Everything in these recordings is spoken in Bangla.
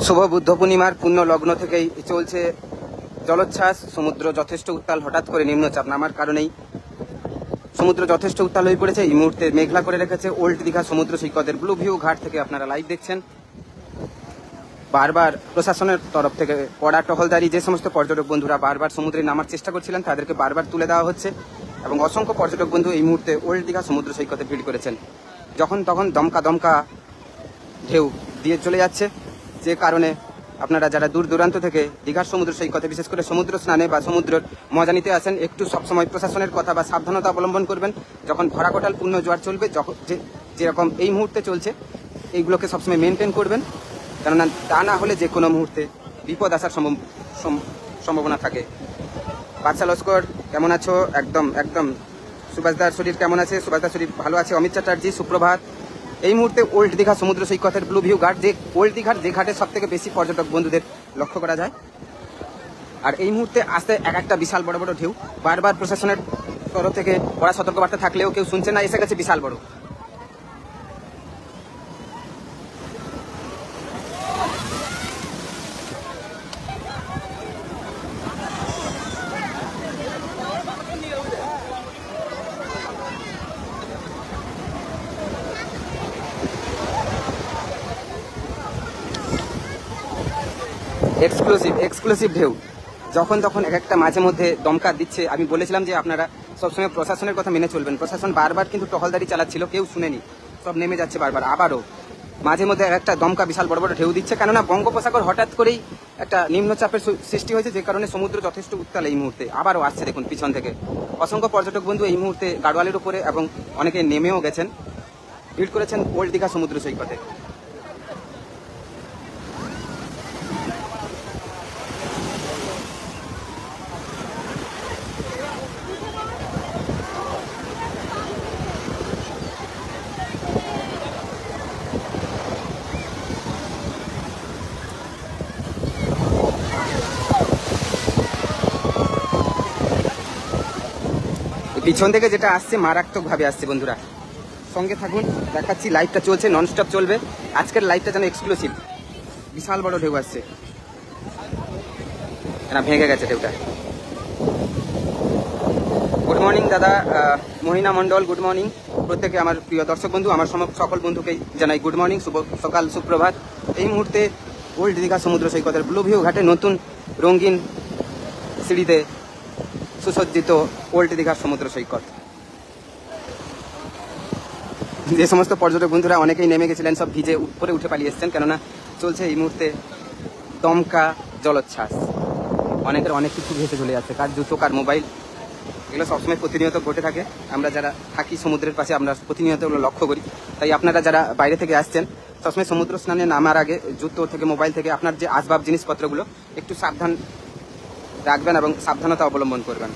শুভ বুদ্ধ পূর্ণিমার পূর্ণ লগ্ন থেকেই চলছে জলোচ্ছ্বাস। সমুদ্র যথেষ্ট উত্তাল, হঠাৎ করে নিম্নচাপ নামার কারণেই সমুদ্র যথেষ্ট উত্তাল হয়ে পড়েছে। এই মুহূর্তে মেঘলা করে রেখেছে ওল্ড দীঘা সমুদ্র সৈকতের ব্লু ভিউ ঘাট থেকে আপনারা লাইভ দেখছেন। বারবার প্রশাসনের তরফ থেকে কড়া টহলদারি, যে সমস্ত পর্যটক বন্ধুরা বারবার সমুদ্রে নামার চেষ্টা করছিলেন তাদেরকে বারবার তুলে দেওয়া হচ্ছে এবং অসংখ্য পর্যটক বন্ধু এই মুহূর্তে ওল্ড দীঘা সমুদ্র সৈকতে ভিড় করেছেন। যখন তখন দমকা দমকা ঢেউ দিয়ে চলে যাচ্ছে, যে কারণে আপনারা যারা দূর দূরান্ত থেকে দীঘার সমুদ্র সৈকতে বিশেষ করে সমুদ্র স্নানে বা সমুদ্রের মজা নিতে আসেন, একটু সবসময় প্রশাসনের কথা বা সাবধানতা অবলম্বন করবেন। যখন ভরা কোটাল পূর্ণ জোয়ার চলবে, যেরকম এই মুহূর্তে চলছে, এইগুলোকে সবসময় মেনটেন করবেন, কেননা তা না হলে যে কোনো মুহূর্তে বিপদ আসার সম্ভাবনা থাকে। বাদশা লস্কর কেমন আছো? একদম একদম। সুভাষদার শরীর কেমন আছে? সুভাষদার শরীর ভালো আছে। অমিত চ্যাটার্জি সুপ্রভাত। এই মুহূর্তে ওল্ড দীঘা সমুদ্র সৈকতের ব্লু ভিউ ঘাট, যে ওল্ড দীঘার যে ঘাটে সব থেকে বেশি পর্যটক বন্ধুদের লক্ষ্য করা যায়। আর এই মুহূর্তে আসতে একটা বিশাল বড় বড় ঢেউ, বারবার প্রশাসনের তরফ থেকে বড় সতর্কবার্তা থাকলেও কেউ শুনছে না, এসে গেছে বিশাল বড়। এক্সক্লুসিভ ঢেউ যখন তখন একটা মাঝে মধ্যে দমকা দিচ্ছে। আমি বলেছিলাম যে আপনারা সবসময় প্রশাসনের কথা মেনে চলবেন। প্রশাসন বারবার কিন্তু টহলদারি চালাচ্ছিল, কেউ শুনেনি, সব নেমে যাচ্ছে বারবার। আবারও মাঝে মধ্যে একটা দমকা বিশাল বড় বড় ঢেউ দিচ্ছে, কেননা বঙ্গোপসাগর হঠাৎ করেই একটা নিম্নচাপের সৃষ্টি হয়েছে, যে কারণে সমুদ্র যথেষ্ট উত্তাল। এই মুহূর্তে আবারও আসছে দেখুন পিছন থেকে অসংখ্য পর্যটক বন্ধু এই মুহূর্তে গাড়োয়ালের উপরে, এবং অনেকে নেমেও গেছেন, ভিড় করেছেন ওল্ড দীঘা সমুদ্র সৈকতে। পিছন থেকে যেটা আসছে মারাত্মক ভাবে আসছে বন্ধুরা, সঙ্গে থাকুন, দেখাচ্ছি। লাইভটা চলছে, ননস্টপ চলবে। আজকের লাইভটা যেন এক্সক্লুসিভ। বিশাল বড় ঢেউ আসছে, না ভেঙে গেছে ঢেউটা। গুড মর্নিং দাদা মহিনা মণ্ডল, গুড মর্নিং প্রত্যেকে। আমার প্রিয় দর্শক বন্ধু, আমার সকল বন্ধুকেই জানাই গুড মর্নিং, শুভ সকাল, সুপ্রভাত। এই মুহূর্তে ওল্ড দীঘা সমুদ্র সৈকতের ব্লু ভিউ ঘাটে নতুন রঙিন সিঁড়িতে সুসজ্জিত ওল্ড দীঘার সমুদ্র সৈকত। যে সমস্ত পর্যটক বন্ধুরা অনেকেই নেমে গেছিলেন, সব ভিজে উপরে উঠে পালিয়ে এসছেন, কেননা চলছে এই মুহূর্তে দমকা জলোচ্ছ্বাস। অনেকের অনেক কিছু ভেসে চলে যাচ্ছে, কার জুতো, কার মোবাইল, এগুলো সবসময় প্রতিনিয়ত ঘটে থাকে। আমরা যারা থাকি সমুদ্রের পাশে আমরা প্রতিনিয়ত এগুলো লক্ষ্য করি। তাই আপনারা যারা বাইরে থেকে আসছেন সবসময় সমুদ্র স্নানে নামার আগে জুতো থেকে, মোবাইল থেকে আপনার যে আসবাব জিনিসপত্রগুলো একটু সাবধান রাখবেন এবং সাবধানতা অবলম্বন করবেন।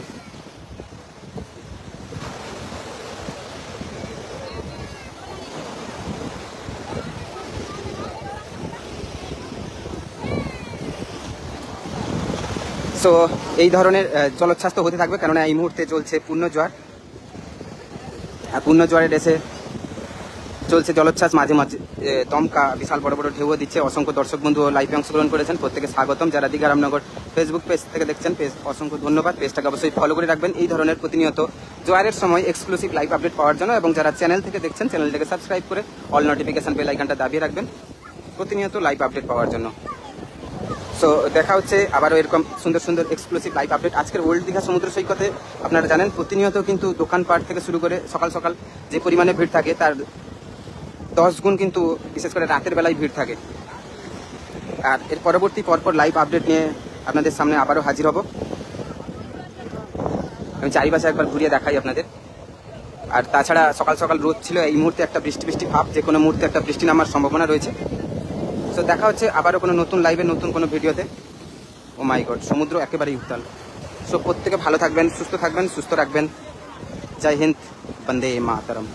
সো এই ধরনের জলোচ্ছ্বাস তো হতে থাকবে, কেননা এই মুহূর্তে চলছে পূর্ণ জোয়ার। আর পূর্ণ জোয়ারের এসে চলছে জলোচ্ছ্বাস, মাঝে মাঝে দমকা বিশাল বড় বড় ঢেউও দিচ্ছে। অসংখ্য দর্শক বন্ধু লাইভে অংশগ্রহণ করেছেন, প্রত্যেকে স্বাগতম। যারা দীঘা রামনগর ফেসবুক পেজ থেকে দেখছেন, অসংখ্য ধন্যবাদ। পেজটাকে অবশ্যই ফলো করে রাখবেন এই ধরনের প্রতিনিয়ত জোয়ারের সময় এক্সক্লুসিভ লাইভ আপডেট পাওয়ার জন্য, এবং যারা চ্যানেল থেকে দেখছেন চ্যানেলটাকে সাবস্ক্রাইব করে অল নোটিফিকেশন বেল আইকনটা দাবিয়ে রাখবেন প্রতিনিয়ত লাইভ আপডেট পাওয়ার জন্য। সো দেখা হচ্ছে আবারও এরকম সুন্দর সুন্দর এক্সক্লুসিভ লাইভ আপডেট। আজকের ওল্ড দীঘা সমুদ্র সৈকতে আপনারা জানেন প্রতিনিয়ত কিন্তু দোকানপাট থেকে শুরু করে সকাল সকাল যে পরিমাণে ভিড় থাকে তার 10 গুণ কিন্তু বিশেষ করে রাতের বেলায় ভিড় থাকে। আর এর পরবর্তী পরপর লাইভ আপডেট নিয়ে আপনাদের সামনে আবারও হাজির হব। আমি চারিপাশে একবার ঘুরিয়ে দেখাই আপনাদের। আর তাছাড়া সকাল সকাল রোদ ছিল, এই মুহূর্তে একটা বৃষ্টি বৃষ্টি ভাব, যে কোনো মুহূর্তে একটা বৃষ্টি নামার সম্ভাবনা রয়েছে। সো দেখা হচ্ছে আবারও কোনো নতুন লাইভে, নতুন কোনো ভিডিওতে। ও মাই গড, সমুদ্র একেবারেই উত্তাল। সো প্রত্যেকে ভালো থাকবেন, সুস্থ থাকবেন, সুস্থ রাখবেন। জয় হিন্দ, বন্দে মাতরম।